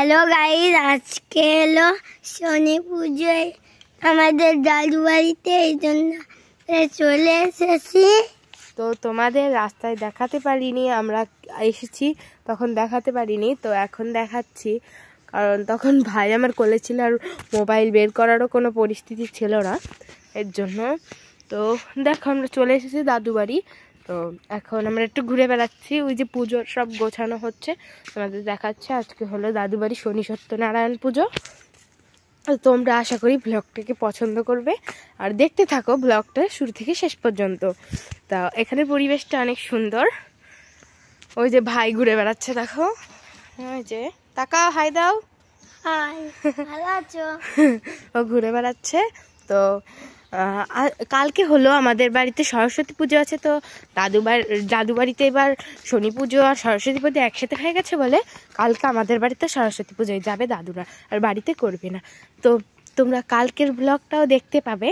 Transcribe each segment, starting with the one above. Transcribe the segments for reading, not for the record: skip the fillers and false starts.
Hello guys, আজকে হলো শনি পুজোয় আমাদের দাদু বাড়িতে, এই জন্য চলে এসেছি। তো তোমাদের রাস্তায় দেখাতে পারিনি, আমরা এসেছি তখন দেখাতে পারিনি, তো এখন দেখাচ্ছি। কারণ তখন ভাই আমার কোলে ছিল আর মোবাইল বের করারও কোনো পরিস্থিতি ছিল না, এর জন্য। তো দেখো আমরা চলে এসেছি দাদু বাড়ি। তো এখন আমরা একটু ঘুরে বেড়াচ্ছি, ওই যে পুজোর সব গোছানো হচ্ছে তোমাদের দেখাচ্ছে। আজকে হলো দাদু বাড়ি শনি সত্যনারায়ণ পুজো। তোমরা আশা করি ব্লগটাকে পছন্দ করবে আর দেখতে থাকো ব্লগটা শুরু থেকে শেষ পর্যন্ত। তা এখানে পরিবেশটা অনেক সুন্দর। ওই যে ভাই ঘুরে বেড়াচ্ছে, দেখো, ওই যে তাকাও, হাই দাও। হাই, ভালো আছো? ও ঘুরে বেড়াচ্ছে। তো কালকে হলো আমাদের বাড়িতে সরস্বতী পুজো আছে। তো দাদু বাড়িতে এবার শনি পুজো আর সরস্বতী পুজো একসাথে হয়ে গেছে বলে কালকে আমাদের বাড়িতে সরস্বতী পুজোয় যাবে দাদুরা, আর বাড়িতে করবে না। তো তোমরা কালকের ব্লগটাও দেখতে পাবে।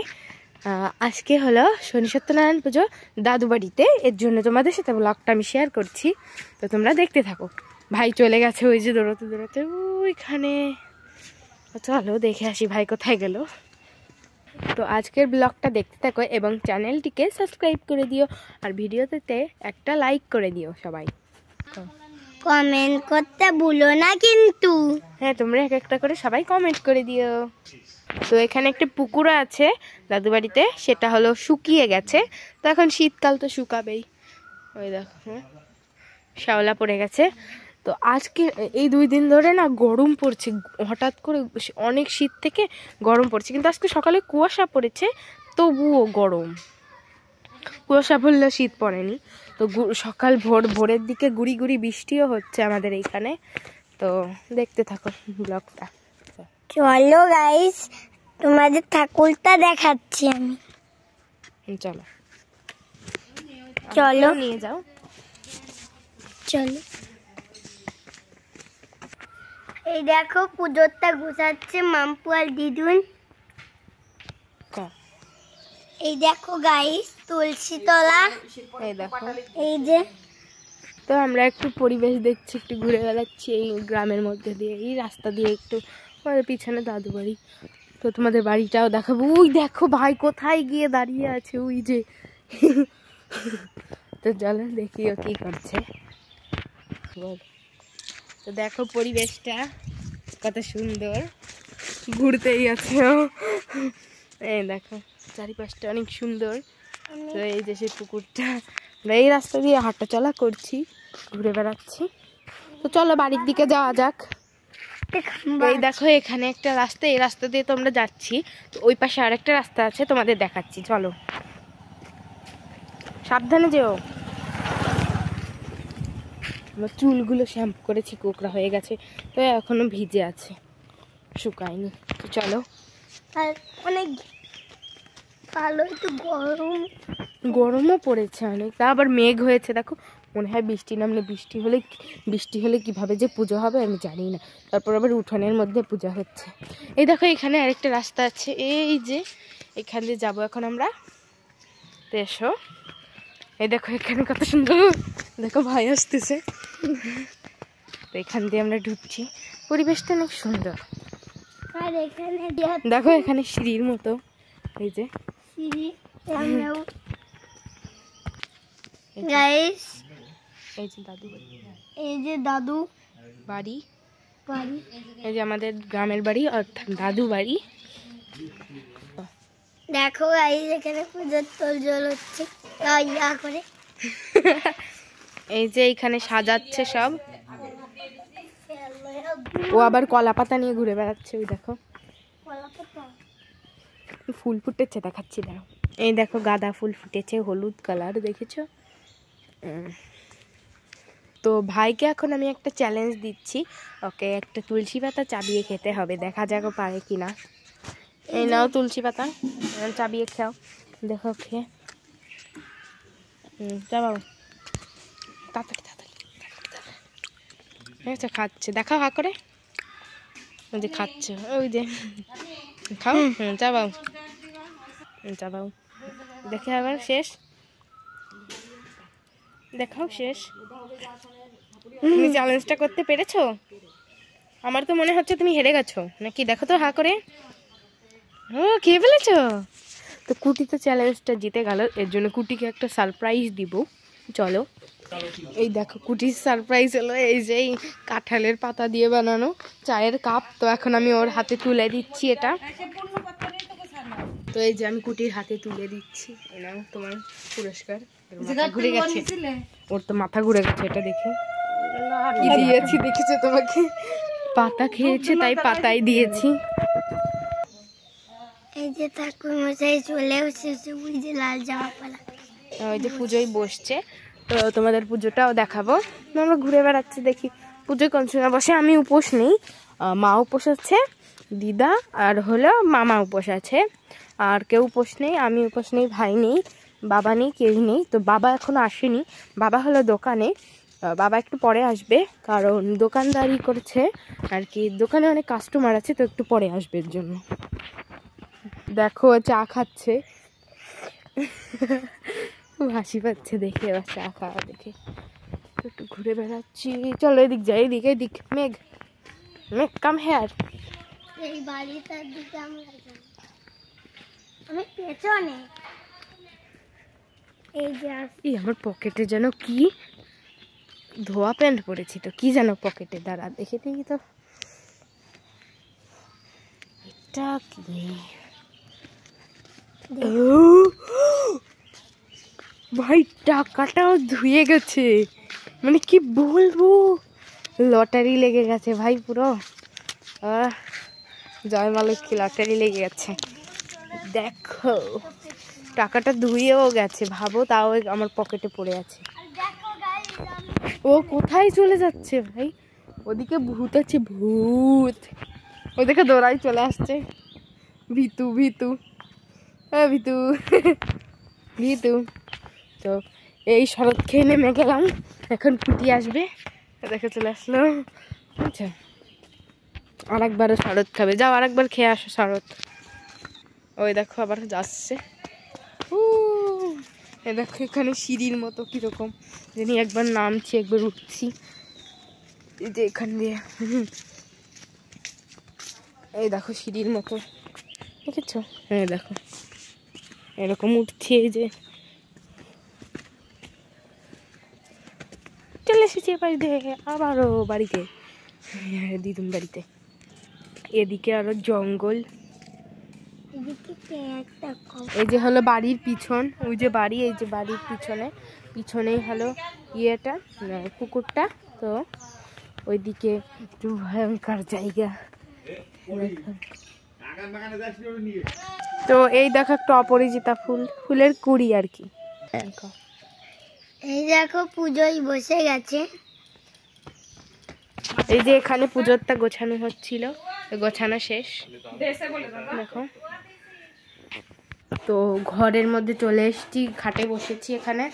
আজকে হলো শনি সত্যনারায়ণ পুজো দাদু বাড়িতে, এর জন্য তোমাদের সাথে ব্লগটা আমি শেয়ার করছি। তো তোমরা দেখতে থাকো। ভাই চলে গেছে ওই যে দৌড়াতে দৌড়াতে ওইখানে। চলো দেখে আসি ভাই কোথায় গেল। তো আজকের ব্লগটা দেখতে থাকো এবং চ্যানেলটিকে সাবস্ক্রাইব করে দিও আর ভিডিওতে একটা লাইক করে দিও সবাই। কমেন্ট করতে ভুলো না কিন্তু। হ্যাঁ, তোমরা এক একটা করে সবাই কমেন্ট করে দিও। তো এখানে একটা পুকুর আছে দাদু বাড়িতে, সেটা হলো শুকিয়ে গেছে। তো এখন শীতকাল, তো শুকাবেই। ওই দেখো শ্যাওলা পড়ে গেছে। তো আজকে এই 2 দিন ধরে না গরম পড়ছে, হঠাৎ করে অনেক শীত থেকে গরম পড়ছে। কিন্তু আজকে সকালে কুয়াশা পড়েছে, তবুও গরম। কুয়াশা পড়লেও শীত পড়েনি। তো সকাল ভোরের দিকে গুড়ি গুড়ি বৃষ্টিও হচ্ছে আমাদের এইখানে। তো দেখতে থাকো ব্লগটা। চলো গাইস, তোমাদের ঠাকুরটা দেখাচ্ছি আমি। চলো চলো নিয়ে যাও। চলো, এই দেখো পুজোরটা গুছাচ্ছে মাম্পু আর দিদুন। এই দেখো গাইস তুলসী তলা, এই দেখো, এই যে। তো আমরা একটু পরিবেশ দেখছি, একটু ঘুরে বেড়াচ্ছি এই গ্রামের মধ্যে দিয়ে, এই রাস্তা দিয়ে একটু। পিছনে দাদু বাড়ি। তো তোমাদের বাড়িটাও দেখাবো। ওই দেখো ভাই কোথায় গিয়ে দাঁড়িয়ে আছে, ওই যে। তো চলো দেখি ও কি করছে। তো দেখো পরিবেশটা কত সুন্দর, ঘুরতেই আছে ও। এই দেখো চারিপাশটা অনেক সুন্দর। তো এই যে সেই পুকুরটা, এই রাস্তা দিয়ে হাঁটা চলা করছি, ঘুরে বেড়াচ্ছি। তো চলো বাড়ির দিকে যাওয়া যাক। এই দেখো এখানে একটা রাস্তা, এই রাস্তা দিয়ে তো আমরা যাচ্ছি। তো ওই পাশে আরেকটা রাস্তা আছে, তোমাদের দেখাচ্ছি, চলো। সাবধানে যেও। আমার চুলগুলো শ্যাম্পু করেছি, কোকড়া হয়ে গেছে, তো এখনো ভিজে আছে, শুকায়নি। তো চলো। আর অনেক ভালো, একটু গরমও পড়েছে অনেক, তা আবার মেঘ হয়েছে দেখো। মনে হয় বৃষ্টি নামলে, বৃষ্টি হলে কিভাবে যে পুজো হবে আমি জানি না। তারপর আবার উঠোনের মধ্যে পূজা হচ্ছে। এই দেখো এখানে আরেকটা রাস্তা আছে, এই যে এখান দিয়ে যাবো এখন আমরা। তো এসো, এই দেখো এখানে কত সুন্দর, দেখো ভাই আসতেছে। তো এখান দিয়ে আমরা ঢুকছি, পরিবেশটা অনেক সুন্দর। আর এখানে দেখো এখানে সিঁড়ির মতো, এই যে সিঁড়ি। গাইস এই যে দাদু বাড়ি, এই যে দাদু বাড়ি, বাড়ি, এই যে আমাদের গ্রামের বাড়ি অর্থাৎ দাদু বাড়ি। দেখো গাইস এখানে পুজোর তোড়জোড় হচ্ছে ইয়া করে। এই যে এইখানে সাজাচ্ছে সব। ও আবার কলা পাতা নিয়ে ঘুরে বেড়াচ্ছে, ওই দেখো ফুল ফুটেছে, দেখাচ্ছি দাঁড়াও। এই দেখো গাঁদা ফুল ফুটেছে, হলুদ কালার, দেখেছো? তো ভাইকে এখন আমি একটা চ্যালেঞ্জ দিচ্ছি, ওকে একটা তুলসী পাতা চাবিয়ে খেতে হবে, দেখা যাক ও পারে কিনা। এই নাও তুলসী পাতা, চাবিয়ে খাও, দেখো খেয়ে। চাবাও তাড়াতাড়ি তাড়াতাড়ি। আচ্ছা খাচ্ছে, দেখা হা করে, ওই যে খাচ্ছে, ওই যে খাও। চাবাও চাবাও, দেখে আবার শেষ, দেখাও শেষ। তুমি চ্যালেঞ্জটা করতে পেরেছো? আমার তো মনে হচ্ছে তুমি হেরে গেছো নাকি, দেখো তো হা করে। ও খেয়ে ফেলেছো? তো কুটি তো চ্যালেঞ্জটা জিতে গেল, এর জন্য কুটিকে একটা সারপ্রাইজ দিব। চলো, এই দেখো কুটির সারপ্রাইজ হলো এই যে কাঁঠালের পাতা দিয়ে বানানো চায়ের কাপ। তো এখন আমি ওর হাতে তুলে দিচ্ছি এটা। তো এই যে আমি কুটির হাতে তুলে দিচ্ছি, এই নাও তোমার পুরস্কার। ঘুরে গেছে, ওর তো মাথা ঘুরে গেছে এটা দেখে। কি দিয়েছি দেখেছো তোমাকে? পাতা খেয়েছে তাই পাতাই দিয়েছি। এই যে ঠাকুর মশাই চলে এসেছে, ওই যে লাল জামা পরা। ওই যে পুজোয় বসছে, তো তোমাদের পুজোটাও দেখাবো। আমরা ঘুরে বেড়াচ্ছি, দেখি পুজোয় কোন সময় বসে। আমি উপোস নেই, মা উপোস আছে, দিদা আর হলো মামা উপোস আছে, আর কেউ উপোস নেই। আমি উপোস নেই, ভাই নেই, বাবা নেই, কেউ নেই। তো বাবা এখনো আসেনি, বাবা হলো দোকানে। বাবা একটু পরে আসবে, কারণ দোকানদারি করছে আর কি, দোকানে অনেক কাস্টমার আছে, তো একটু পরে আসবে এর জন্য। দেখো চা খাচ্ছে, হাসি পাচ্ছে দেখে, এবার চা খাওয়া দেখে। একটু ঘুরে বেড়াচ্ছি, চলো এদিক যাই, এদিকে এদিক। মেঘ মেঘ কাম হেয়ার। এই বাড়িটার দিকে আমি পেছনে। এই যে আমার পকেটে যেন কি ধোয়া প্যান্ট পরেছি, তো কি যেন পকেটে, দাঁড়া দেখে দেখি তো এটা কি। ভাই টাকাটাও ধুয়ে গেছে, মানে কি বলবো, লটারি লেগে গেছে ভাই পুরো। জয় মা লক্ষ্মী, লটারি লেগে গেছে। দেখো টাকাটা ধুয়েও গেছে, ভাবো, তাও আমার পকেটে পড়ে আছে। ও কোথায় চলে যাচ্ছে ভাই? ওদিকে ভূত আছে, ভূত ওদিকে দৌড়াই চলে আসছে। ভিতু ভিতু ভিতু ভিতু। তো এই শরৎ খেয়ে নেমে গেলাম, এখন কুটি আসবে, দেখে চলে আসলো। আচ্ছা আর একবারও শরৎ খাবে, যাও আর একবার খেয়ে আসো শরৎ। ওই দেখো আবার যাচ্ছে। এ দেখো এখানে সিঁড়ির মতো কিরকম জানি, একবার নামছি একবার উঠছি, এই যে এখান দিয়ে। এই দেখো সিঁড়ির মতো, দেখেছো? হ্যাঁ দেখো এরকম উঠছি, এই যে চলে এসেছি এবার আবারও বাড়িতে, দিদুন বাড়িতে। এদিকে আরো জঙ্গল, এই যে হলো বাড়ির পিছন, ওই যে বাড়ি, এই যে বাড়ির পিছনেই হলো ইয়েটা, পুকুরটা। তো ওইদিকে একটু ভয়ঙ্কর জায়গা। তো এই দেখো একটা অপরিচিতা ফুলের কুড়ি আর কি। এই দেখো পুজোয় বসে গেছে, এই যে এখানে পুজোরটা গোছানো হচ্ছিল, গোছানো শেষ দেখো। তো ঘরের মধ্যে চলে এসেছি, খাটে বসেছি এখানে।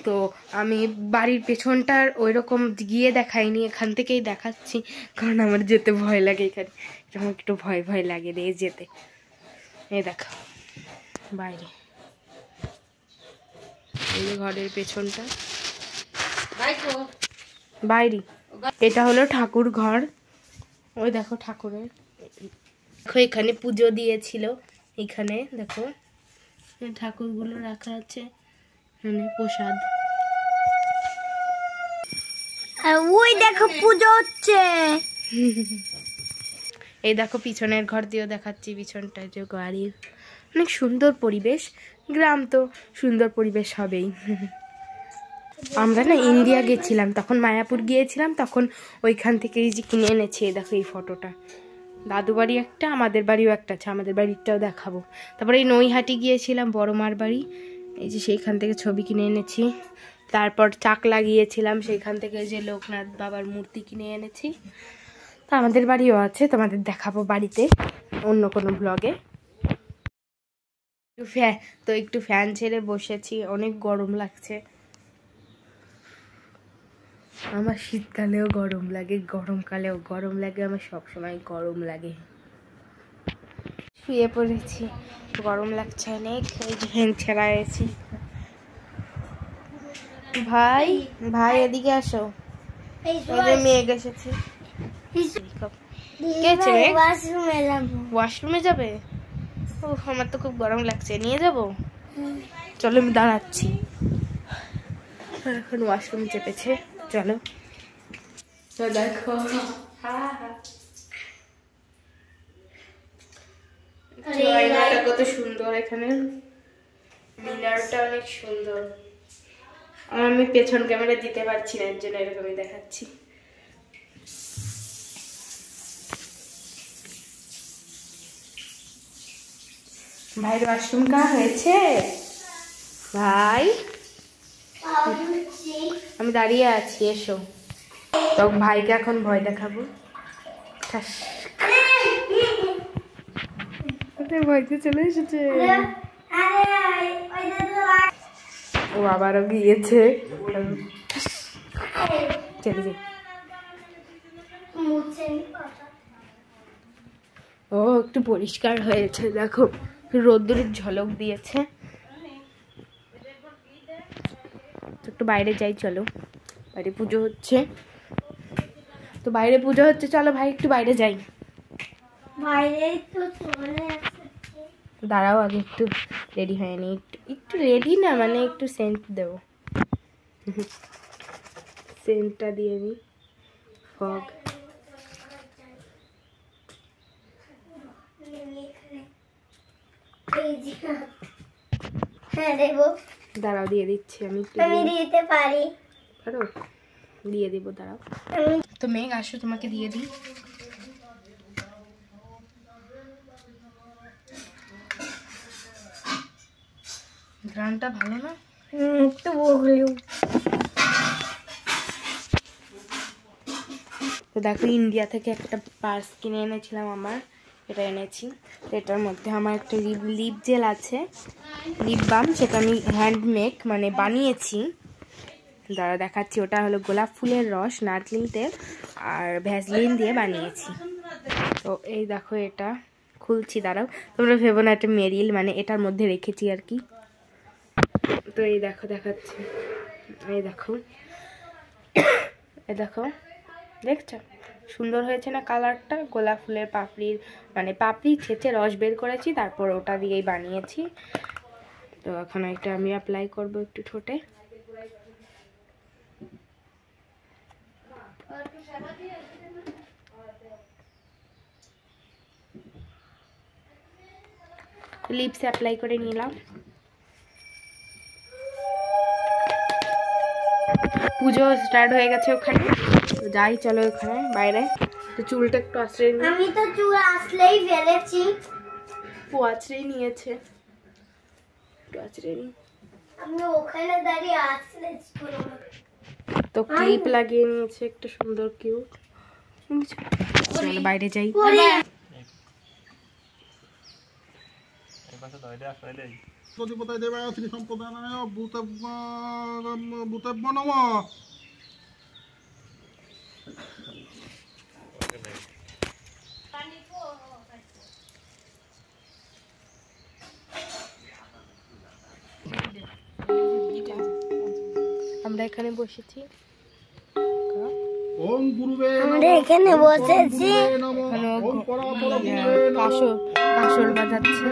তো আমি বাড়ির পেছনটার ওই রকম গিয়ে দেখাইনি, এখান থেকেই দেখাচ্ছি, কারণ আমার যেতে ভয় লাগে এখানে, এরকম একটু ভয় ভয় লাগে রে যেতে। এই দেখো বাইরে, এই যে ঘরের পেছনটা বাইরে, এটা হলো ঠাকুর ঘর। ওই দেখো ঠাকুরের, দেখো এখানে পুজো দিয়েছিল, এখানে দেখো ঠাকুরগুলো রাখা আছে, মানে প্রসাদ। আর ওই দেখো পুজো হচ্ছে। এই দেখো পিছনের ঘর দিয়েও দেখাচ্ছি, পিছনটায় যে গাড়ির, অনেক সুন্দর পরিবেশ, গ্রাম তো সুন্দর পরিবেশ হবেই। আমরা না ইন্ডিয়া গেছিলাম, তখন মায়াপুর গিয়েছিলাম, তখন ওইখান থেকে এই যে কিনে এনেছি। দেখো এই ফটোটা, দাদু বাড়ি একটা, আমাদের বাড়িও একটা আছে, আমাদের বাড়িটাও দেখাবো। তারপরে এই নৈহাটি গিয়েছিলাম, বড় মার বাড়ি, এই যে সেইখান থেকে ছবি কিনে এনেছি। তারপর চাক লাগিয়েছিলাম, সেইখান থেকে যে লোকনাথ বাবার মূর্তি কিনে এনেছি। তো আমাদের বাড়িও আছে, তোমাদের দেখাবো বাড়িতে অন্য কোনো ব্লগে। তো একটু ফ্যান ছেড়ে বসেছি, অনেক গরম লাগছে। আমার শীতকালেও গরম লাগে, গরমকালেও গরম লাগে, আমার সবসময় গরম লাগে। শুয়ে পড়েছি, গরম লাগছে অনেক, এই যে ফ্যান ছেড়ে আছি। ভাই ভাই এদিকে আসো, এই যে মেঘ এসেছে। ওয়াশরুমে যাবে? ও আমার তো খুব গরম লাগছে, নিয়ে যাব? চলো আমি দাঁড়াচ্ছি। এখন ওয়াশরুম চেপেছে, চলো। তো দেখো কত সুন্দর, এখানে মিনারটা অনেক সুন্দর। আমি পেছন ক্যামেরা দিতে পারছি না, এর জন্য এরকমই দেখাচ্ছি। ভাইয়ের ওয়াশরুম কা হয়েছে? ভাই আমি দাঁড়িয়ে আছি, এসো। তো ভাইকে এখন ভয় দেখাবো। ভয়তে চলে এসেছে, ও আবারও গিয়েছে। চলে যাই। ও একটু পরিষ্কার হয়েছে, দেখো রোদ্দুরের ঝলক দিয়েছে। একটু বাইরে যাই, চলো। বাইরে পুজো হচ্ছে, তো বাইরে পুজো হচ্ছে, চলো ভাই একটু বাইরে যাই। দাঁড়াও আগে একটু রেডি হয়নি, একটু রেডি না, মানে একটু সেন্ট দেবো। সেন্টটা দিয়ে নি, ফগ। দাঁড়াও দিয়ে দিচ্ছি আমি। দিতে পারি? পারো? দিয়ে দিব, দাঁড়াও। তো মেঘ আসো, তোমাকে দিয়ে দিই। গানটা ভালো না? তো বললু। তো দেখো ইন্ডিয়া থেকে একটা পার্স কিনে এনেছিলাম, আমার এটা এনেছি। এটার মধ্যে আমার একটা লিপ জেল আছে, লিপ বাম, সেটা আমি হ্যান্ডমেক মানে বানিয়েছি। দাঁড়া দেখাচ্ছি। ওটা হলো গোলাপ ফুলের রস, নারকেল তেল আর ভ্যাসলিন দিয়ে বানিয়েছি। তো এই দেখো এটা খুলছি, দাঁড়াও। তোমরা ভেবো না এটা মেরিল, মানে এটার মধ্যে রেখেছি আর কি। তো এই দেখো দেখাচ্ছি, এই দেখো, এই দেখো, দেখছো সুন্দর হয়েছে না কালারটা? গোলাপ ফুলের পাপড়ির মানে পাপড়ি ছেঁচে রস বের করেছি, তারপর ওটা দিয়েই বানিয়েছি। তো এখন এটা আমি অ্যাপ্লাই করব একটু ঠোঁটে। লিপসে অ্যাপ্লাই করে নিলাম। পুজো স্টার্ট হয়ে গেছে ওখানে, তো যাই চলো ওখানে বাইরে। তো চুলটা একটু আশ্রয় নিই। আমি তো চুল আসলেই ফেলেছি। ও আছড়েই নিয়েছে, একটু আছড়ে নি। আমি ওখানে দাঁড়িয়ে আসলে তো ক্লিপ লাগিয়ে নিয়েছে একটা সুন্দর কিউট। চলো বাইরে যাই। প্রতিপদায় দেবায় শ্রী সম্প্রদায় ভূতেভ্য নম। আমরা এখানে বসেছি, আমরা এখানে বসেছি, কাসর বাজাচ্ছে।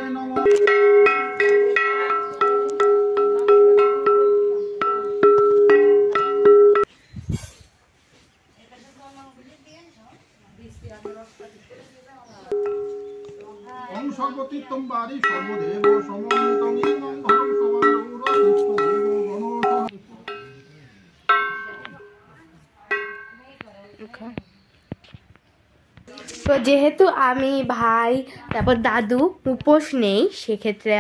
সর্বতীর্থম বাড়ি সর্বদেব সমন্বিতং ইমং ধর্ম সমারোহ কৃষ্ণদেব গণ। তো যেহেতু আমি ভাই তারপর দাদু উপোস নেই, সেক্ষেত্রে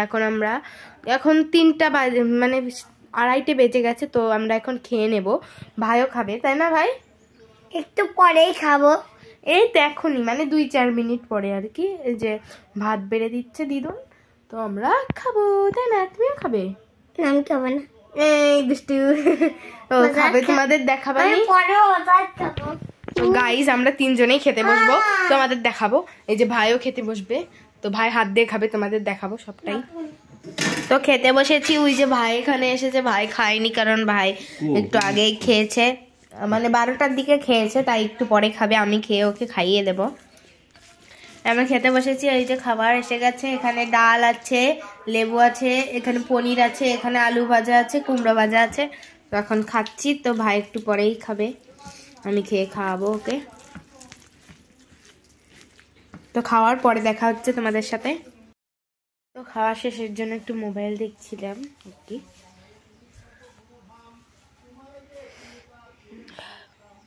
এখন 3টা বাজে, মানে 2:30 বেজে গেছে। তো আমরা এখন খেয়ে নেব, ভাইও খাবে তাই না ভাই? একটু পরেই খাবো, এই তো এখনই, মানে 2-4 মিনিট পরে আর কি। এই যে ভাত বেড়ে দিচ্ছে দিদুন, তো আমরা খাবো তাই না? তুমিও খাবে? আমি খাবো না। এই দুষ্টু ও খাবে, তোমাদের দেখাবে। তো গাইস আমরা 3 জনেই খেতে বসবো, তোমাদের দেখাবো। এই যে ভাইও খেতে বসবে, তো ভাই হাত দিয়ে খাবে, তোমাদের দেখাবো সবটাই। তো খেতে বসেছি, ওই যে ভাই এখানে এসেছে। ভাই খায়নি কারণ ভাই একটু আগেই খেয়েছে, মানে 12টার দিকে খেয়েছে, তাই একটু পরে খাবে। আমি খেয়ে ওকে খাইয়ে দেব। আমরা খেতে বসেছি, এই যে খাবার এসে গেছে। এখানে ডাল আছে, লেবু আছে, এখানে পনির আছে, এখানে আলু ভাজা আছে, কুমড়ো ভাজা আছে। তো এখন খাচ্ছি, তো ভাই একটু পরেই খাবে, আমি খেয়ে খাওয়াবো ওকে। তো খাওয়ার পরে দেখা হচ্ছে তোমাদের সাথে। তো খাওয়া শেষের জন্য একটু মোবাইল দেখছিলাম আর কি।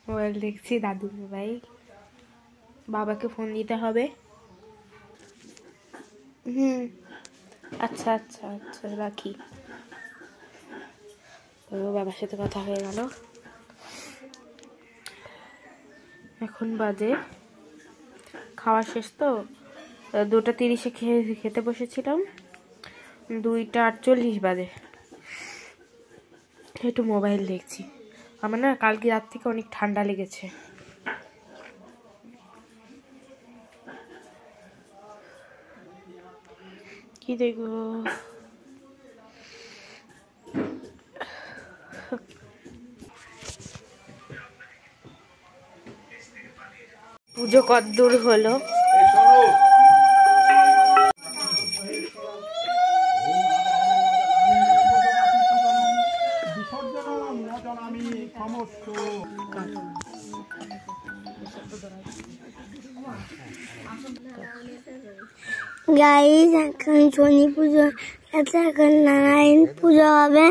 মোবাইল দেখছি, দাদুর মোবাইল। বাবাকে ফোন দিতে হবে। আচ্ছা আচ্ছা আচ্ছা, রাখি। তো বাবার সাথে কথা হয়ে গেল। এখন বাজে খাওয়া শেষ, তো 2:30-এ খেতে বসেছিলাম, 2:48 বাজে। একটু মোবাইল দেখছি। আমার না কালকে রাত থেকে অনেক ঠান্ডা লেগেছে। কি দেখবো? পুজো কতদূর হলো? গাইস, এখন শনি পুজো আছে, এখন নারায়ণ পুজো হবে।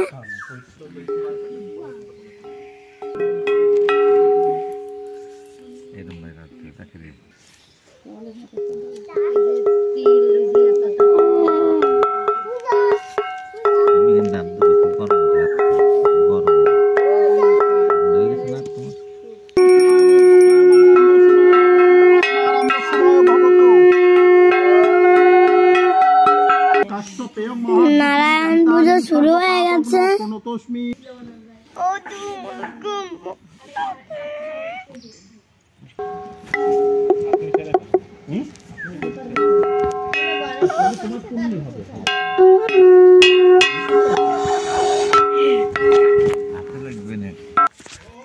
নারায়ণ পুজো শুরু হয়ে গেছে।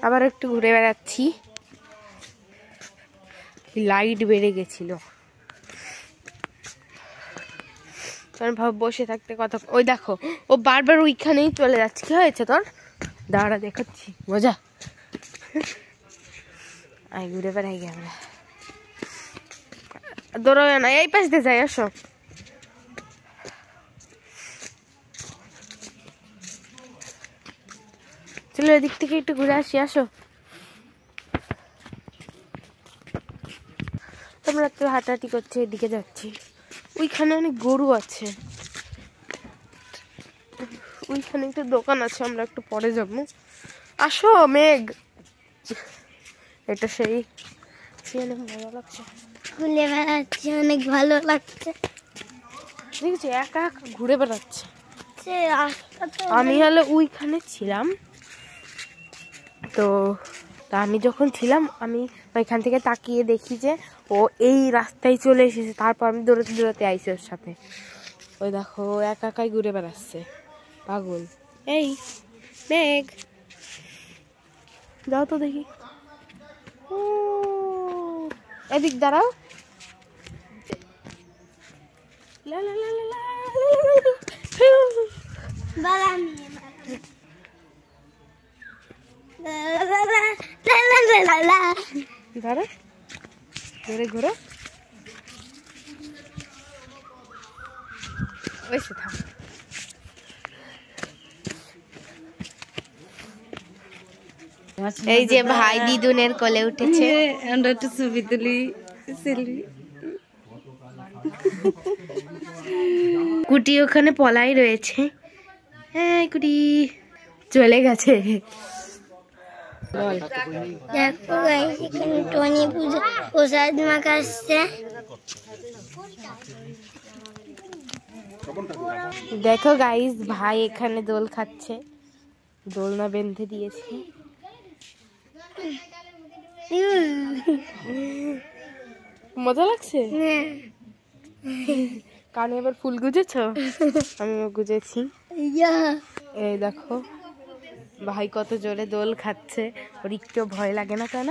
আবার একটু ঘুরে বেড়াচ্ছি। লাইট বেড়ে গেছিল, ভাব বসে থাকতে কথা। ওই দেখো, ও বারবার ওইখানেই চলে যাচ্ছে। কি হয়েছে তোর? দাঁড়া দেখাচ্ছি মজা। আই ঘুরে বেড়াই গে আমরা। দৌড়াবে না, এই পাশ দিয়ে যাই, আসো। চলো এদিক থেকে একটু ঘুরে আসি, আসো। তোমরা তো হাঁটাহাঁটি করছে, এদিকে যাচ্ছি। ওইখানে অনেক গরু আছে, ওইখানে একটা দোকান আছে, আমরা একটু পরে যাবো। আসো মেঘ, এটা সেই অনেক মজা লাগছে। ঘুরে বেড়াচ্ছি, অনেক ভালো লাগছে। দেখছি একা একা ঘুরে বেড়াচ্ছে। আমি আমি হলে ওইখানে ছিলাম, তো আমি যখন ছিলাম আমি ওইখান থেকে তাকিয়ে দেখি যে ও এই রাস্তায় চলে এসেছে। তারপর আমি দৌড়াতে দৌড়াতে আইছি ওর সাথে। ওই দেখো একা একাই ঘুরে বেড়াচ্ছে, পাগল। এই মেঘ, যাও তো দেখি। এদিক দাঁড়াও। দাঁড়া, ঘুরে ঘুরো। ওইসে থাম। এই যে ভাই দিদুনের কোলে উঠেছে। আমরা একটু ছবি তুলি। কুটি ওখানে পলাই রয়েছে। হ্যাঁ কুটি চলে গেছে। দেখো গাইস, এখানে টনি পুজো প্রসাদ মাখাচ্ছে। দেখো গাইস, ভাই এখানে দোল খাচ্ছে, দোলনা বেঁধে দিয়েছে। মজা লাগছে। কানে এবার ফুল গুজেছ? আমিও গুজেছি। এই দেখো ভাই কত জোরে দোল খাচ্ছে, ওর একটু ভয় লাগে না কেন?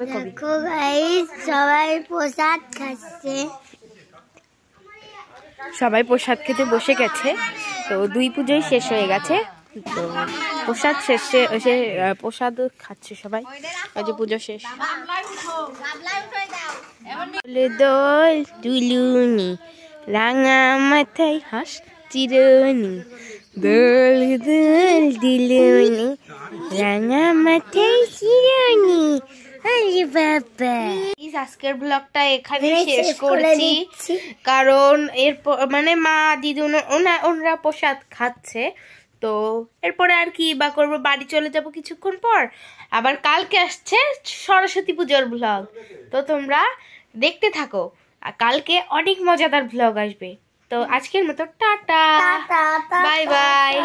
দেখো গাইস সবাই প্রসাদ খাচ্ছে। সবাই প্রসাদ খেতে বসে গেছে। তো 2 পুজোই শেষ হয়ে গেছে, তো প্রসাদ শেষে এসে প্রসাদ খাচ্ছে সবাই। ওই যে পুজো শেষ। দোল দুলুনি রাঙা মাথায় হাঁস চিরুনি, দোল দোল দুলুনি রাঙা মাথায় চিরুনি। আরে বাবা, আজকের ব্লগটা এখানে শেষ করছি, কারণ এরপর মানে মা দিদি ওনারা প্রসাদ খাচ্ছে। তো এরপরে আর কি বা করবো, বাড়ি চলে যাব কিছুক্ষণ পর। আবার কালকে আসছে সরস্বতী পুজোর ব্লগ, তো তোমরা দেখতে থাকো। আর কালকে অনেক মজাদার ব্লগ আসবে। তো আজকের মতো টাটা, বাই বাই।